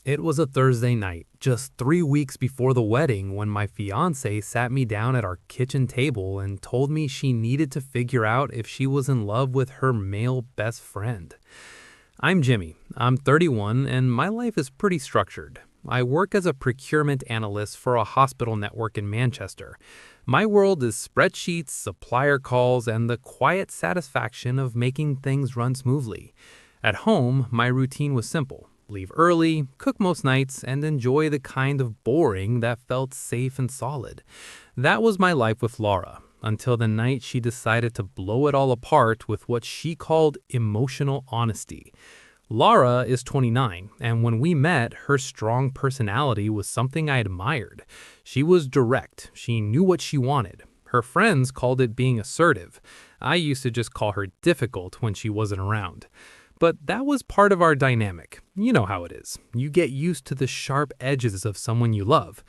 It was a Thursday night, just 3 weeks before the wedding, when my fiance sat me down at our kitchen table and told me she needed to figure out if she was in love with her male best friend. I'm Jimmy. I'm 31 and my life is pretty structured. I work as a procurement analyst for a hospital network in Manchester. My world is spreadsheets, supplier calls, and the quiet satisfaction of making things run smoothly. At home, my routine was simple. Leave early, cook most nights, and enjoy the kind of boring that felt safe and solid. That was my life with Laura, until the night she decided to blow it all apart with what she called emotional honesty. Laura is 29, and when we met, her strong personality was something I admired. She was direct. She knew what she wanted. Her friends called it being assertive. I used to just call her difficult when she wasn't around. But that was part of our dynamic. You know how it is. You get used to the sharp edges of someone you love.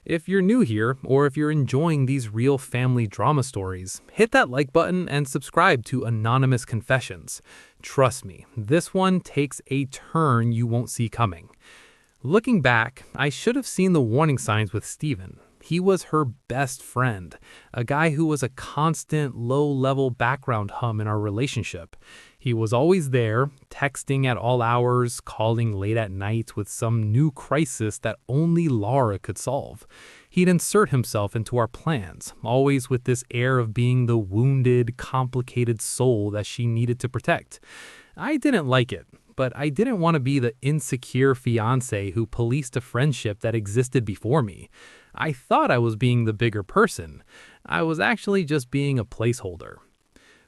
If you're new here, or if you're enjoying these real family drama stories, hit that like button and subscribe to Anonymous Confessions. Trust me, this one takes a turn you won't see coming. Looking back, I should have seen the warning signs with Steven. He was her best friend, a guy who was a constant low-level background hum in our relationship. He was always there, texting at all hours, calling late at night with some new crisis that only Laura could solve. He'd insert himself into our plans, always with this air of being the wounded, complicated soul that she needed to protect. I didn't like it, but I didn't want to be the insecure fiancé who policed a friendship that existed before me. I thought I was being the bigger person. I was actually just being a placeholder.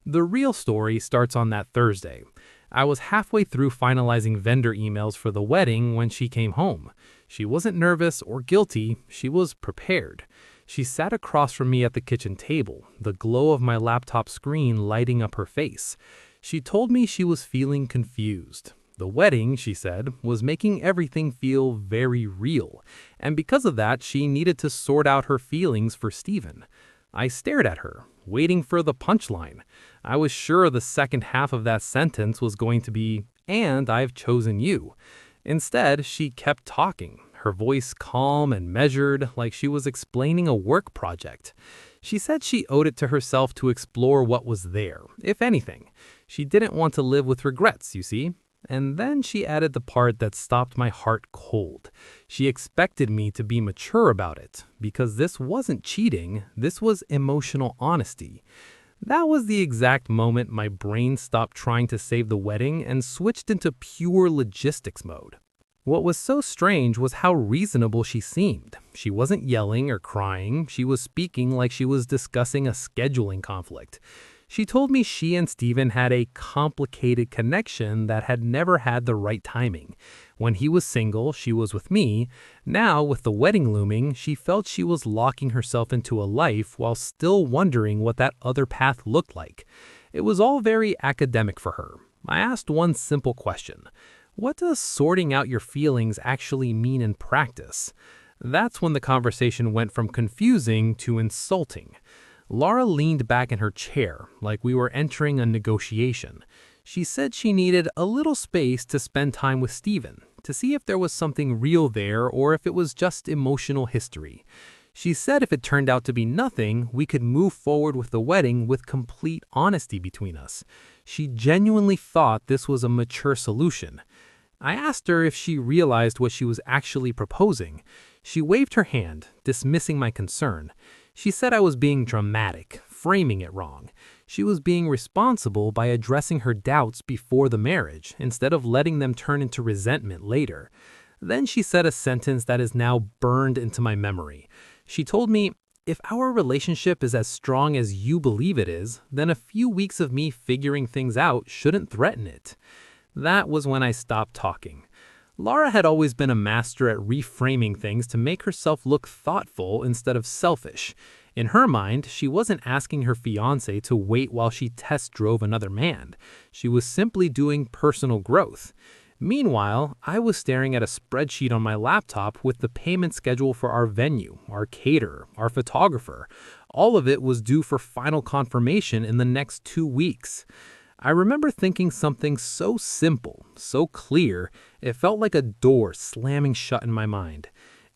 The real story starts on that Thursday. I was halfway through finalizing vendor emails for the wedding when she came home. She wasn't nervous or guilty, she was prepared. She sat across from me at the kitchen table, the glow of my laptop screen lighting up her face. She told me she was feeling confused. The wedding, she said, was making everything feel very real, and because of that, she needed to sort out her feelings for Steven. I stared at her, waiting for the punchline. I was sure the second half of that sentence was going to be, "and I've chosen you." Instead, she kept talking, her voice calm and measured, like she was explaining a work project. She said she owed it to herself to explore what was there, if anything. She didn't want to live with regrets, you see. And then she added the part that stopped my heart cold. She expected me to be mature about it, because this wasn't cheating, this was emotional honesty. That was the exact moment my brain stopped trying to save the wedding and switched into pure logistics mode. What was so strange was how reasonable she seemed. She wasn't yelling or crying, she was speaking like she was discussing a scheduling conflict. She told me she and Steven had a complicated connection that had never had the right timing. When he was single, she was with me. Now, with the wedding looming, she felt she was locking herself into a life while still wondering what that other path looked like. It was all very academic for her. I asked one simple question. What does sorting out your feelings actually mean in practice? That's when the conversation went from confusing to insulting. Laura leaned back in her chair, like we were entering a negotiation. She said she needed a little space to spend time with Steven, to see if there was something real there or if it was just emotional history. She said if it turned out to be nothing, we could move forward with the wedding with complete honesty between us. She genuinely thought this was a mature solution. I asked her if she realized what she was actually proposing. She waved her hand, dismissing my concern. She said I was being dramatic, framing it wrong. She was being responsible by addressing her doubts before the marriage, instead of letting them turn into resentment later. Then she said a sentence that is now burned into my memory. She told me, "If our relationship is as strong as you believe it is, then a few weeks of me figuring things out shouldn't threaten it." That was when I stopped talking. Laura had always been a master at reframing things to make herself look thoughtful instead of selfish. In her mind, she wasn't asking her fiancé to wait while she test drove another man. She was simply doing personal growth. Meanwhile, I was staring at a spreadsheet on my laptop with the payment schedule for our venue, our caterer, our photographer. All of it was due for final confirmation in the next 2 weeks. I remember thinking something so simple, so clear, it felt like a door slamming shut in my mind.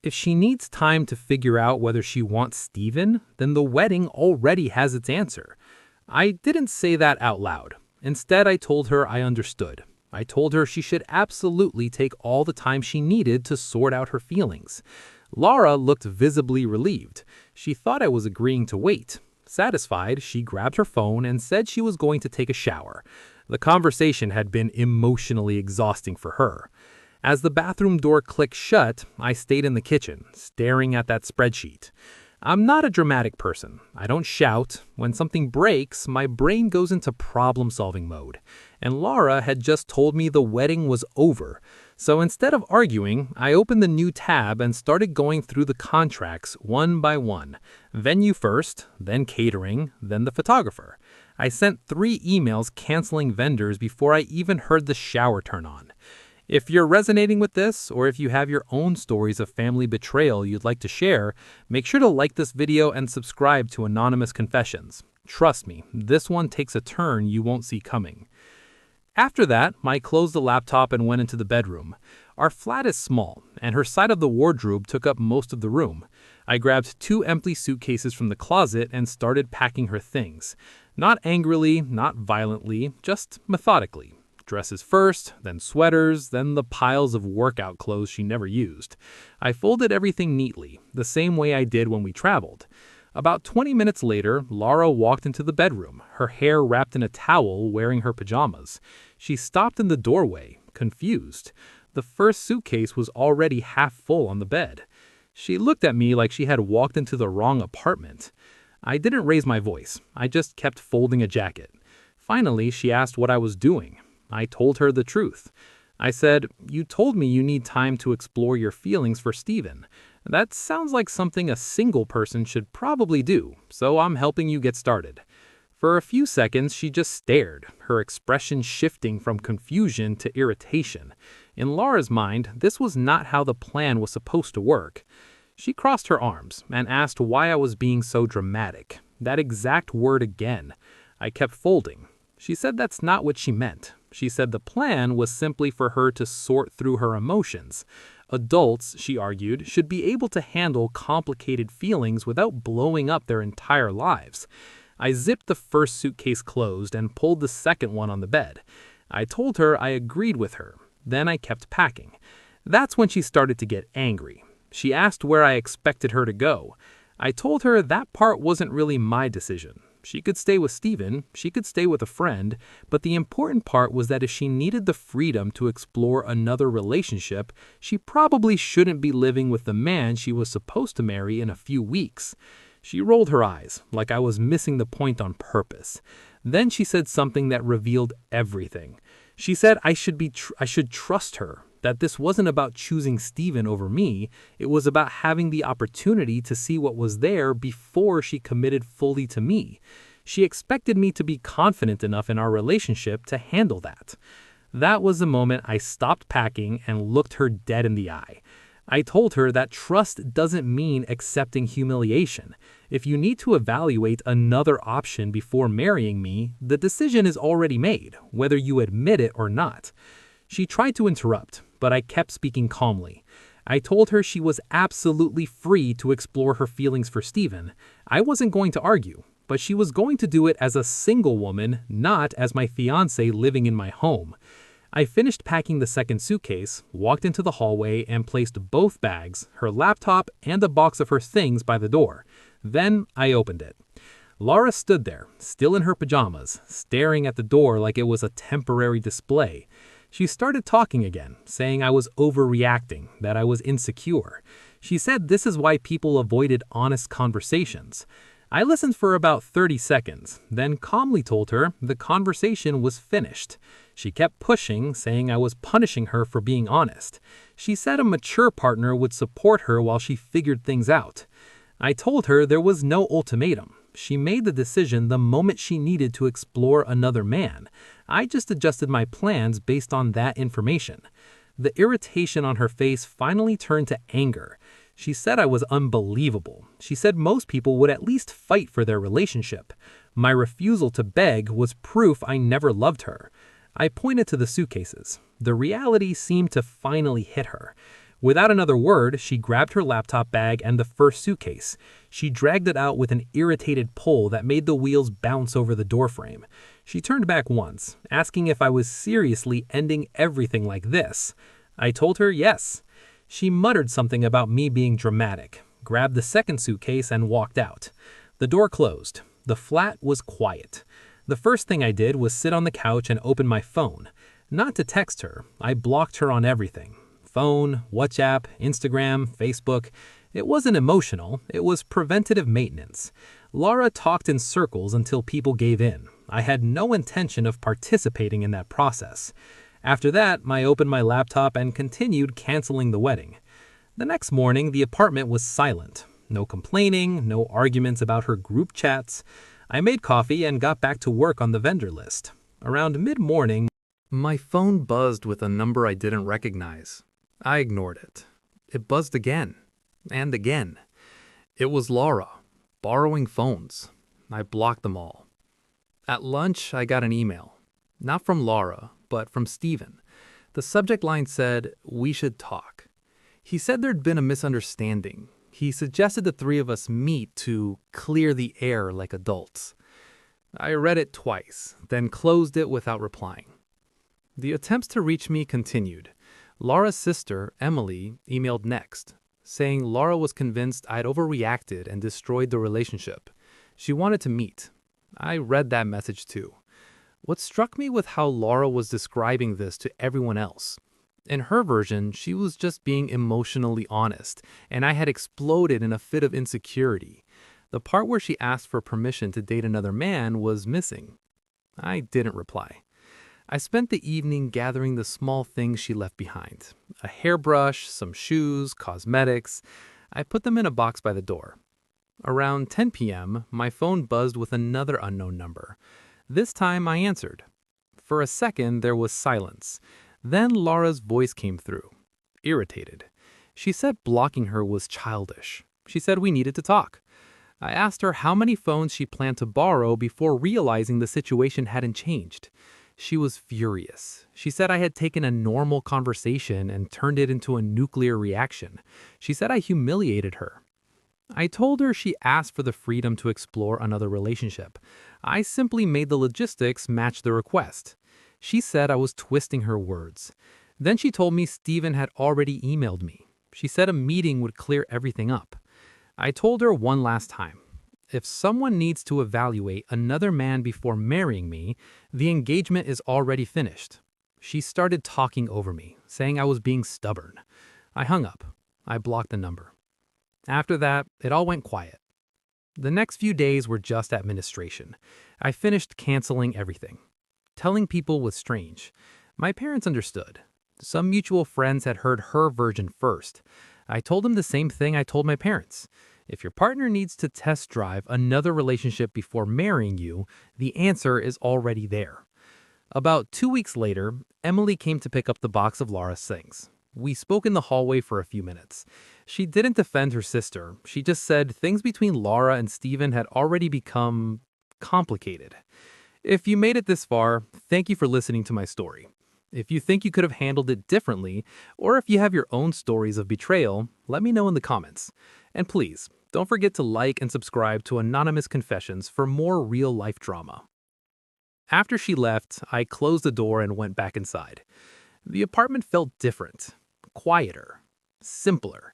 If she needs time to figure out whether she wants Steven, then the wedding already has its answer. I didn't say that out loud. Instead, I told her I understood. I told her she should absolutely take all the time she needed to sort out her feelings. Laura looked visibly relieved. She thought I was agreeing to wait. Satisfied, she grabbed her phone and said she was going to take a shower. The conversation had been emotionally exhausting for her. As the bathroom door clicked shut, I stayed in the kitchen, staring at that spreadsheet. I'm not a dramatic person. I don't shout. When something breaks, my brain goes into problem-solving mode. And Laura had just told me the wedding was over. So instead of arguing, I opened the new tab and started going through the contracts one by one. Venue first, then catering, then the photographer. I sent 3 emails canceling vendors before I even heard the shower turn on. If you're resonating with this, or if you have your own stories of family betrayal you'd like to share, make sure to like this video and subscribe to Anonymous Confessions. Trust me, this one takes a turn you won't see coming. After that, I closed the laptop and went into the bedroom. Our flat is small, and her side of the wardrobe took up most of the room. I grabbed 2 empty suitcases from the closet and started packing her things. Not angrily, not violently, just methodically. Dresses first, then sweaters, then the piles of workout clothes she never used. I folded everything neatly, the same way I did when we traveled. About 20 minutes later, Laura walked into the bedroom, her hair wrapped in a towel, wearing her pajamas. She stopped in the doorway, confused. The first suitcase was already half full on the bed. She looked at me like she had walked into the wrong apartment. I didn't raise my voice. I just kept folding a jacket. Finally, she asked what I was doing. I told her the truth. I said, "You told me you need time to explore your feelings for Steven. That sounds like something a single person should probably do, so I'm helping you get started." For a few seconds, she just stared, her expression shifting from confusion to irritation. In Laura's mind, this was not how the plan was supposed to work. She crossed her arms and asked why I was being so dramatic. That exact word again. I kept folding. She said that's not what she meant. She said the plan was simply for her to sort through her emotions. Adults, she argued, should be able to handle complicated feelings without blowing up their entire lives. I zipped the first suitcase closed and pulled the second one on the bed. I told her I agreed with her. Then I kept packing. That's when she started to get angry. She asked where I expected her to go. I told her that part wasn't really my decision. She could stay with Steven, she could stay with a friend, but the important part was that if she needed the freedom to explore another relationship, she probably shouldn't be living with the man she was supposed to marry in a few weeks. She rolled her eyes, like I was missing the point on purpose. Then she said something that revealed everything. She said I should trust her, that this wasn't about choosing Steven over me, it was about having the opportunity to see what was there before she committed fully to me. She expected me to be confident enough in our relationship to handle that. That was the moment I stopped packing and looked her dead in the eye. I told her that trust doesn't mean accepting humiliation. If you need to evaluate another option before marrying me, the decision is already made, whether you admit it or not. She tried to interrupt, but I kept speaking calmly. I told her she was absolutely free to explore her feelings for Steven. I wasn't going to argue, but she was going to do it as a single woman, not as my fiancé living in my home. I finished packing the second suitcase, walked into the hallway, and placed both bags, her laptop, and a box of her things by the door. Then I opened it. Laura stood there, still in her pajamas, staring at the door like it was a temporary display. She started talking again, saying I was overreacting, that I was insecure. She said this is why people avoided honest conversations. I listened for about 30 seconds, then calmly told her the conversation was finished. She kept pushing, saying I was punishing her for being honest. She said a mature partner would support her while she figured things out. I told her there was no ultimatum. She made the decision the moment she needed to explore another man. I just adjusted my plans based on that information. The irritation on her face finally turned to anger. She said I was unbelievable. She said most people would at least fight for their relationship. My refusal to beg was proof I never loved her. I pointed to the suitcases. The reality seemed to finally hit her. Without another word, she grabbed her laptop bag and the first suitcase. She dragged it out with an irritated pull that made the wheels bounce over the doorframe. She turned back once, asking if I was seriously ending everything like this. I told her yes. She muttered something about me being dramatic, grabbed the second suitcase, and walked out. The door closed. The flat was quiet. The first thing I did was sit on the couch and open my phone. Not to text her, I blocked her on everything. Phone, WhatsApp, Instagram, Facebook. It wasn't emotional, it was preventative maintenance. Laura talked in circles until people gave in. I had no intention of participating in that process. After that, I opened my laptop and continued canceling the wedding. The next morning, the apartment was silent. No complaining, no arguments about her group chats. I made coffee and got back to work on the vendor list. Around mid-morning, my phone buzzed with a number I didn't recognize. I ignored it. It buzzed again and again. It was Laura, borrowing phones. I blocked them all. At lunch, I got an email. Not from Laura, but from Steven. The subject line said, "We should talk." He said there'd been a misunderstanding. He suggested the three of us meet to clear the air like adults. I read it twice, then closed it without replying. The attempts to reach me continued. Laura's sister, Emily, emailed next, saying Laura was convinced I'd overreacted and destroyed the relationship. She wanted to meet. I read that message too. What struck me was how Laura was describing this to everyone else. In her version, she was just being emotionally honest, and I had exploded in a fit of insecurity. The part where she asked for permission to date another man was missing. I didn't reply. I spent the evening gathering the small things she left behind. A hairbrush, some shoes, cosmetics. I put them in a box by the door. Around 10 p.m., my phone buzzed with another unknown number. This time I answered. For a second, there was silence. Then Laura's voice came through, irritated. She said blocking her was childish. She said we needed to talk. I asked her how many phones she planned to borrow before realizing the situation hadn't changed. She was furious. She said I had taken a normal conversation and turned it into a nuclear reaction. She said I humiliated her. I told her she asked for the freedom to explore another relationship. I simply made the logistics match the request. She said I was twisting her words. Then she told me Steven had already emailed me. She said a meeting would clear everything up. I told her one last time. If someone needs to evaluate another man before marrying me, the engagement is already finished. She started talking over me, saying I was being stubborn. I hung up. I blocked the number. After that, it all went quiet. The next few days were just administration. I finished canceling everything. Telling people was strange. My parents understood. Some mutual friends had heard her version first. I told them the same thing I told my parents. If your partner needs to test drive another relationship before marrying you, the answer is already there. About 2 weeks later, Emily came to pick up the box of Laura's things. We spoke in the hallway for a few minutes. She didn't defend her sister. She just said things between Laura and Steven had already become complicated. If you made it this far, thank you for listening to my story. If you think you could have handled it differently, or if you have your own stories of betrayal, let me know in the comments. And please, don't forget to like and subscribe to Anonymous Confessions for more real-life drama. After she left, I closed the door and went back inside. The apartment felt different, quieter, simpler.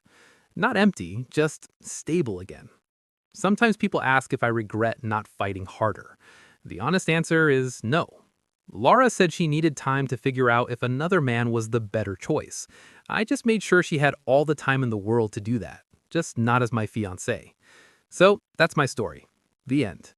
Not empty, just stable again. Sometimes people ask if I regret not fighting harder. The honest answer is no. Laura said she needed time to figure out if another man was the better choice. I just made sure she had all the time in the world to do that, just not as my fiancé. So that's my story. The end.